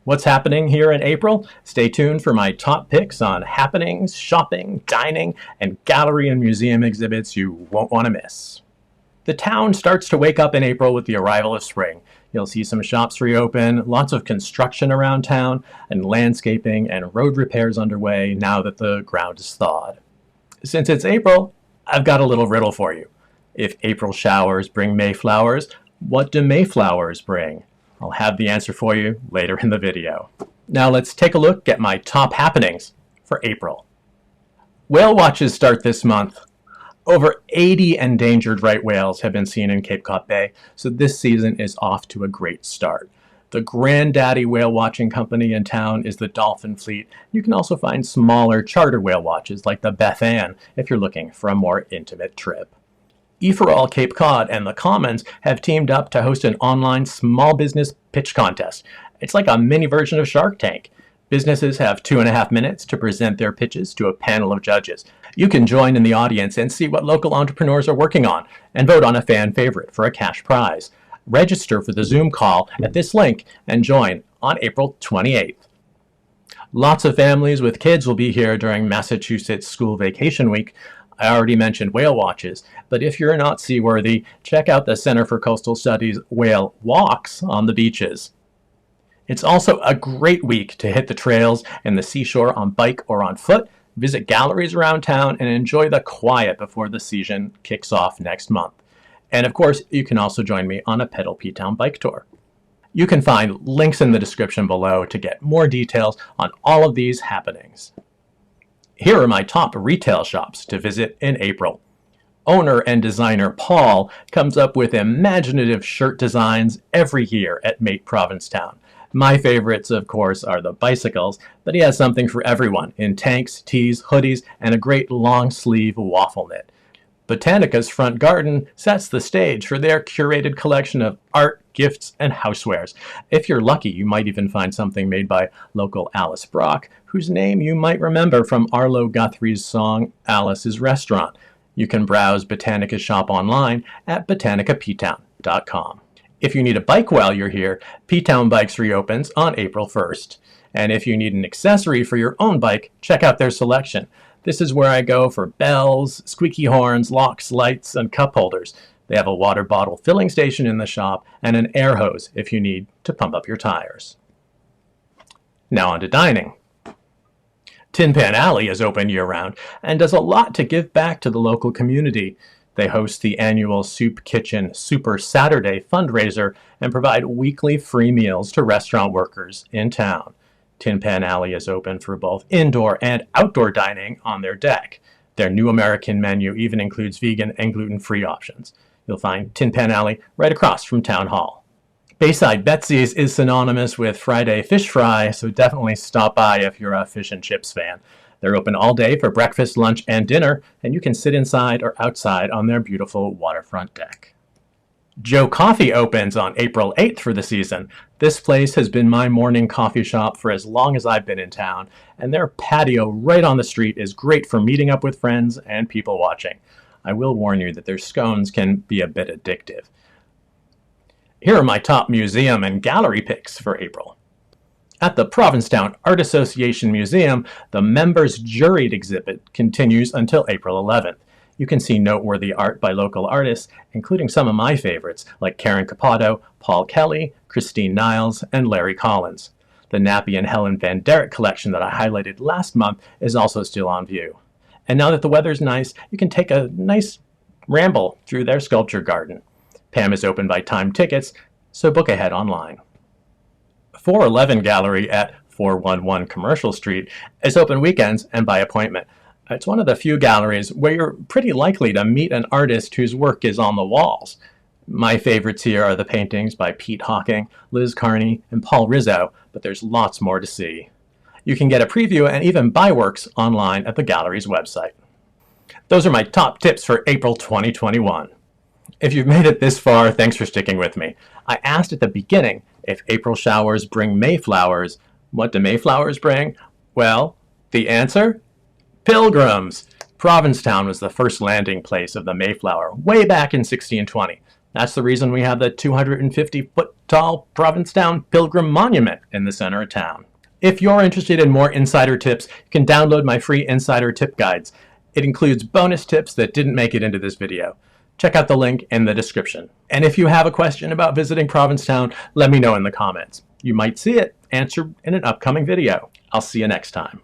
What's happening here in April? Stay tuned for my top picks on happenings, shopping, dining, and gallery and museum exhibits you won't want to miss. The town starts to wake up in April with the arrival of spring. You'll see some shops reopen, lots of construction around town, and landscaping and road repairs underway now that the ground is thawed. Since it's April, I've got a little riddle for you. If April showers bring Mayflowers, what do Mayflowers bring? I'll have the answer for you later in the video. Now let's take a look at my top happenings for April. Whale watches start this month. Over 80 endangered right whales have been seen in Cape Cod Bay, so this season is off to a great start. The granddaddy whale watching company in town is the Dolphin Fleet. You can also find smaller charter whale watches like the Beth Ann if you're looking for a more intimate trip. E4All Cape Cod and the Commons have teamed up to host an online small business pitch contest. It's like a mini version of Shark Tank. Businesses have 2.5 minutes to present their pitches to a panel of judges. You can join in the audience and see what local entrepreneurs are working on and vote on a fan favorite for a cash prize. Register for the Zoom call at this link and join on April 28th. Lots of families with kids will be here during Massachusetts School Vacation Week. I already mentioned whale watches, but if you're not seaworthy, check out the Center for Coastal Studies whale walks on the beaches. It's also a great week to hit the trails and the seashore on bike or on foot, visit galleries around town, and enjoy the quiet before the season kicks off next month. And of course, you can also join me on a Pedal P-Town bike tour. You can find links in the description below to get more details on all of these happenings. Here are my top retail shops to visit in April. Owner and designer Paul comes up with imaginative shirt designs every year at Mate Provincetown. My favorites, of course, are the bicycles, but he has something for everyone in tanks, tees, hoodies, and a great long-sleeve waffle knit. Botanica's front garden sets the stage for their curated collection of art, gifts, and housewares. If you're lucky, you might even find something made by local Alice Brock, whose name you might remember from Arlo Guthrie's song Alice's Restaurant. You can browse Botanica's shop online at botanicaptown.com. If you need a bike while you're here, P-Town Bikes reopens on April 1st. And if you need an accessory for your own bike, check out their selection. This is where I go for bells, squeaky horns, locks, lights, and cup holders. They have a water bottle filling station in the shop and an air hose if you need to pump up your tires. Now on to dining. Tin Pan Alley is open year-round and does a lot to give back to the local community. They host the annual Soup Kitchen Super Saturday fundraiser and provide weekly free meals to restaurant workers in town. Tin Pan Alley is open for both indoor and outdoor dining on their deck. Their new American menu even includes vegan and gluten-free options. You'll find Tin Pan Alley right across from Town Hall. Bayside Betsy's is synonymous with Friday fish fry, so definitely stop by if you're a fish and chips fan. They're open all day for breakfast, lunch, and dinner, and you can sit inside or outside on their beautiful waterfront deck. Joe Coffee opens on April 8th for the season. This place has been my morning coffee shop for as long as I've been in town, and their patio right on the street is great for meeting up with friends and people watching. I will warn you that their scones can be a bit addictive. Here are my top museum and gallery picks for April. At the Provincetown Art Association Museum, the Members Juried exhibit continues until April 11th. You can see noteworthy art by local artists, including some of my favorites like Karen Capato, Paul Kelly, Christine Niles, and Larry Collins. The Nappy and Helen Van Derrick collection that I highlighted last month is also still on view. And now that the weather's nice, you can take a nice ramble through their sculpture garden. Pam is open by timed tickets, so book ahead online. 411 Gallery at 411 Commercial Street is open weekends and by appointment. It's one of the few galleries where you're pretty likely to meet an artist whose work is on the walls. My favorites here are the paintings by Pete Hawking, Liz Carney, and Paul Rizzo, but there's lots more to see. You can get a preview and even buy works online at the gallery's website. Those are my top tips for April 2021. If you've made it this far, thanks for sticking with me. I asked at the beginning, if April showers bring Mayflowers, what do Mayflowers bring? Well, the answer? Pilgrims! Provincetown was the first landing place of the Mayflower way back in 1620. That's the reason we have the 250-foot tall Provincetown Pilgrim Monument in the center of town. If you're interested in more insider tips, you can download my free insider tip guides. It includes bonus tips that didn't make it into this video. Check out the link in the description. And if you have a question about visiting Provincetown, let me know in the comments. You might see it answered in an upcoming video. I'll see you next time.